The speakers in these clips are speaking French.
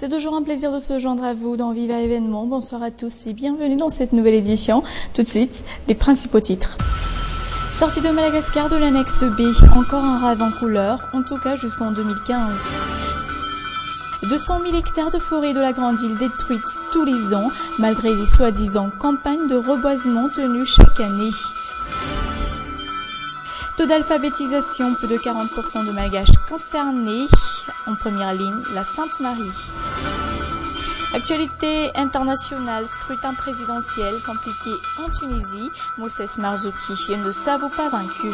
C'est toujours un plaisir de se joindre à vous dans Viva Événement. Bonsoir à tous et bienvenue dans cette nouvelle édition. Tout de suite, les principaux titres. Sortie de Madagascar de l'annexe B, encore un rêve en couleur, en tout cas jusqu'en 2015. 200 000 hectares de forêt de la Grande Île détruites tous les ans, malgré les soi-disant campagnes de reboisement tenues chaque année. Taux d'alphabétisation, plus de 40% de Malgaches concernés. En première ligne, la Sainte-Marie. Actualité internationale, scrutin présidentiel compliqué en Tunisie. Moussès Marzouki ne s'avoue pas vaincu.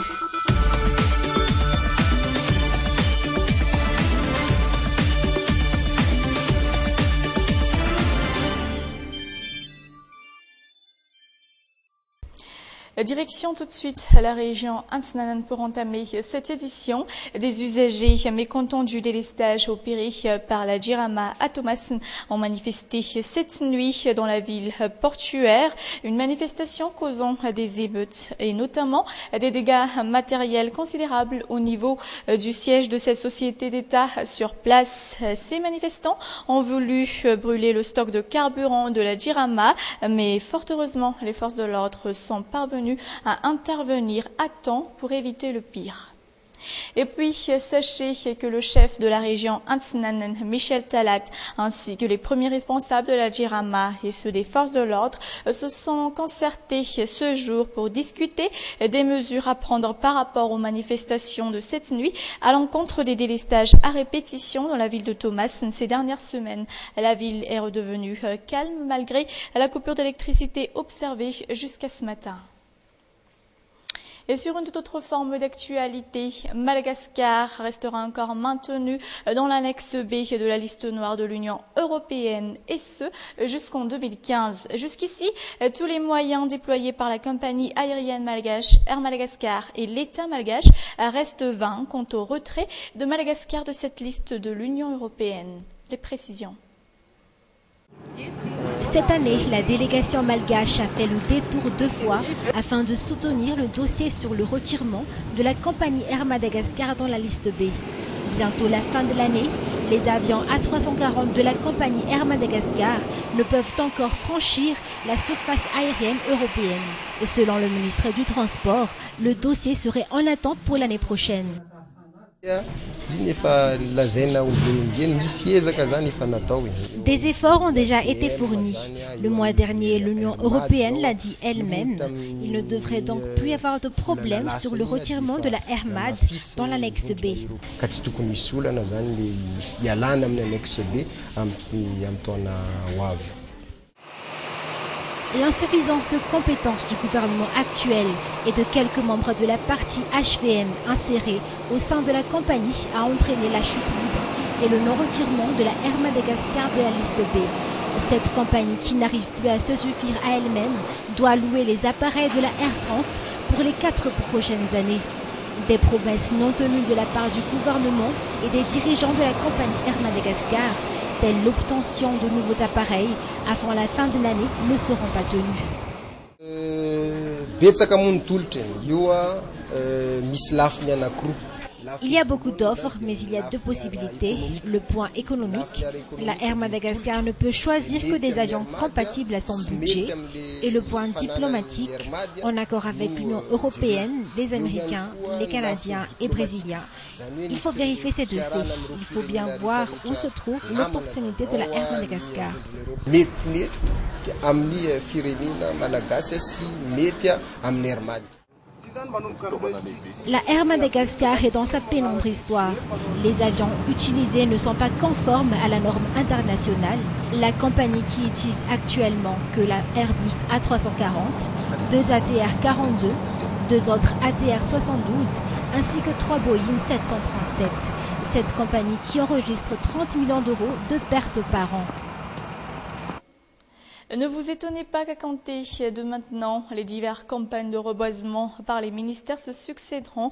Direction tout de suite à la région Ansnanan pour entamer cette édition. Des usagers mécontents du délestage opéré par la Jirama à Thomasin ont manifesté cette nuit dans la ville portuaire. Une manifestation causant des émeutes et notamment des dégâts matériels considérables au niveau du siège de cette société d'État sur place. Ces manifestants ont voulu brûler le stock de carburant de la Jirama, mais fort heureusement, les forces de l'ordre sont parvenues à intervenir à temps pour éviter le pire. Et puis, sachez que le chef de la région Ansnanan, Michel Talat, ainsi que les premiers responsables de la Jirama et ceux des forces de l'ordre se sont concertés ce jour pour discuter des mesures à prendre par rapport aux manifestations de cette nuit à l'encontre des délestages à répétition dans la ville de Thomasin ces dernières semaines. La ville est redevenue calme malgré la coupure d'électricité observée jusqu'à ce matin. Et sur une toute autre forme d'actualité, Madagascar restera encore maintenu dans l'annexe B de la liste noire de l'Union européenne, et ce jusqu'en 2015. Jusqu'ici, tous les moyens déployés par la compagnie aérienne malgache Air Madagascar et l'État malgache restent vains quant au retrait de Madagascar de cette liste de l'Union européenne. Les précisions. Cette année, la délégation malgache a fait le détour 2 fois afin de soutenir le dossier sur le retirement de la compagnie Air Madagascar dans la liste B. Bientôt la fin de l'année, les avions A340 de la compagnie Air Madagascar ne peuvent encore franchir la surface aérienne européenne. Et selon le ministre du Transport, le dossier serait en attente pour l'année prochaine. Des efforts ont déjà été fournis. Le mois dernier, l'Union européenne l'a dit elle-même. Il ne devrait donc plus y avoir de problème sur le retirement de la Airmad dans l'annexe B. L'insuffisance de compétences du gouvernement actuel et de quelques membres de la partie HVM insérés au sein de la compagnie a entraîné la chute libre et le non-retirement de la Air Madagascar de la liste B. Cette compagnie, qui n'arrive plus à se suffire à elle-même, doit louer les appareils de la Air France pour les 4 prochaines années. Des promesses non tenues de la part du gouvernement et des dirigeants de la compagnie Air Madagascar, telle l'obtention de nouveaux appareils avant la fin de l'année, ne seront pas tenus. Il y a beaucoup d'offres, mais il y a 2 possibilités. Le point économique, la Air Madagascar ne peut choisir que des avions compatibles à son budget. Et le point diplomatique, en accord avec l'Union européenne, les Américains, les Canadiens et Brésiliens. Il faut vérifier ces 2 faits. Il faut bien voir où se trouve l'opportunité de la Air Madagascar. La Air Madagascar est dans sa pénombre histoire. Les avions utilisés ne sont pas conformes à la norme internationale. La compagnie qui utilise actuellement que la Airbus A340, 2 ATR-42, 2 autres ATR-72, ainsi que 3 Boeing 737. Cette compagnie qui enregistre 30 millions d'euros de pertes par an. Ne vous étonnez pas qu'à compter de maintenant, les diverses campagnes de reboisement par les ministères se succéderont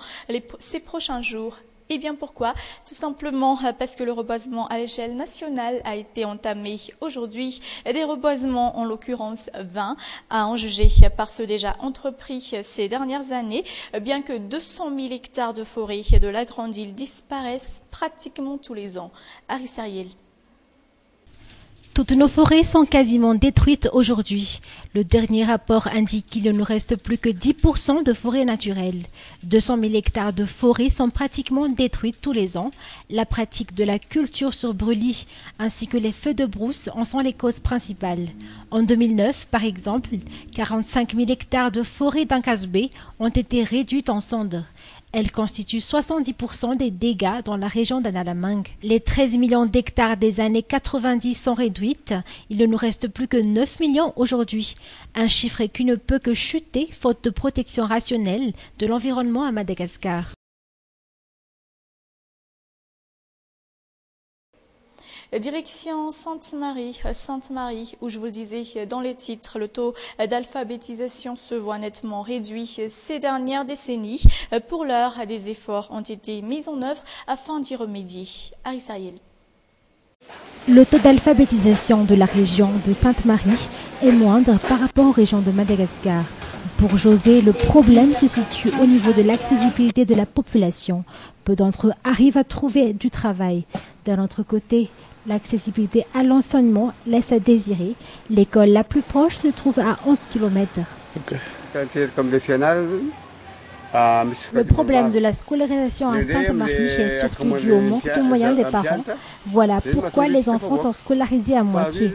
ces prochains jours. Et bien pourquoi? Tout simplement parce que le reboisement à l'échelle nationale a été entamé aujourd'hui. Des reboisements, en l'occurrence 20, à en juger par ceux déjà entrepris ces dernières années, bien que 200 000 hectares de forêt de la Grande Île disparaissent pratiquement tous les ans. Harry Sariel. Toutes nos forêts sont quasiment détruites aujourd'hui. Le dernier rapport indique qu'il ne nous reste plus que 10% de forêts naturelles. 200 000 hectares de forêts sont pratiquement détruites tous les ans. La pratique de la culture sur brûlis ainsi que les feux de brousse en sont les causes principales. En 2009, par exemple, 45 000 hectares de forêts d'Ankasbé ont été réduites en cendres. Elle constitue 70% des dégâts dans la région d'Analamang. Les 13 millions d'hectares des années 90 sont réduites. Il ne nous reste plus que 9 millions aujourd'hui. Un chiffre qui ne peut que chuter faute de protection rationnelle de l'environnement à Madagascar. Direction Sainte-Marie, où je vous le disais dans les titres, le taux d'alphabétisation se voit nettement réduit ces dernières décennies. Pour l'heure, des efforts ont été mis en œuvre afin d'y remédier. Aris Ariel. Le taux d'alphabétisation de la région de Sainte-Marie est moindre par rapport aux régions de Madagascar. Pour José, le problème se situe au niveau de l'accessibilité de la population. Peu d'entre eux arrivent à trouver du travail. D'un autre côté, l'accessibilité à l'enseignement laisse à désirer. L'école la plus proche se trouve à 11 km. Le problème de la scolarisation à Sainte-Marie est surtout dû au manque de moyens des parents. Voilà pourquoi les enfants sont scolarisés à moitié.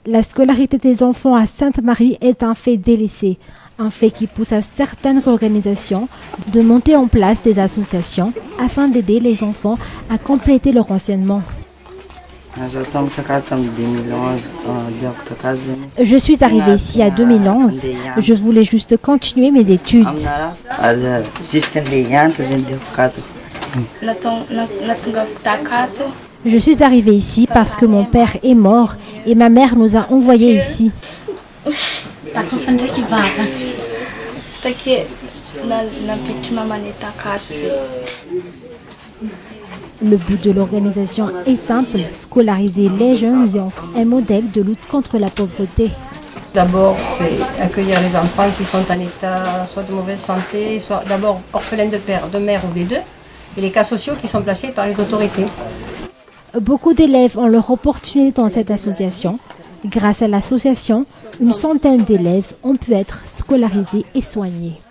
La scolarité des enfants à Sainte-Marie est un fait délaissé, un fait qui pousse à certaines organisations de monter en place des associations afin d'aider les enfants à compléter leur enseignement. Je suis arrivée ici en 2011. Je voulais juste continuer mes études. Je suis arrivée ici parce que mon père est mort et ma mère nous a envoyés ici. Le but de l'organisation est simple, scolariser les jeunes et offrir un modèle de lutte contre la pauvreté. D'abord, c'est accueillir les enfants qui sont en état soit de mauvaise santé, soit d'abord orphelins de père, de mère ou des deux, et les cas sociaux qui sont placés par les autorités. Beaucoup d'élèves ont leur opportunité dans cette association. Grâce à l'association, une centaine d'élèves ont pu être scolarisés et soignés.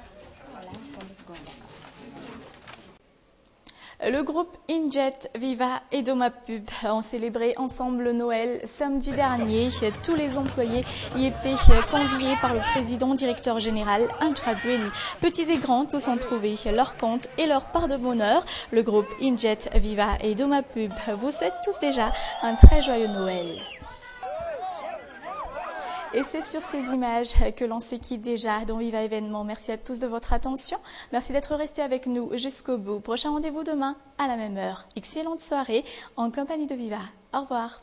Le groupe Injet, Viva et Domapub ont célébré ensemble Noël samedi dernier. Tous les employés y étaient conviés par le président directeur général Antrazueli. Petits et grands, tous ont trouvé leur compte et leur part de bonheur. Le groupe Injet, Viva et Domapub vous souhaite tous déjà un très joyeux Noël. Et c'est sur ces images que l'on se quitte déjà dans Viva Événement. Merci à tous de votre attention. Merci d'être restés avec nous jusqu'au bout. Prochain rendez-vous demain à la même heure. Excellente soirée en compagnie de Viva. Au revoir.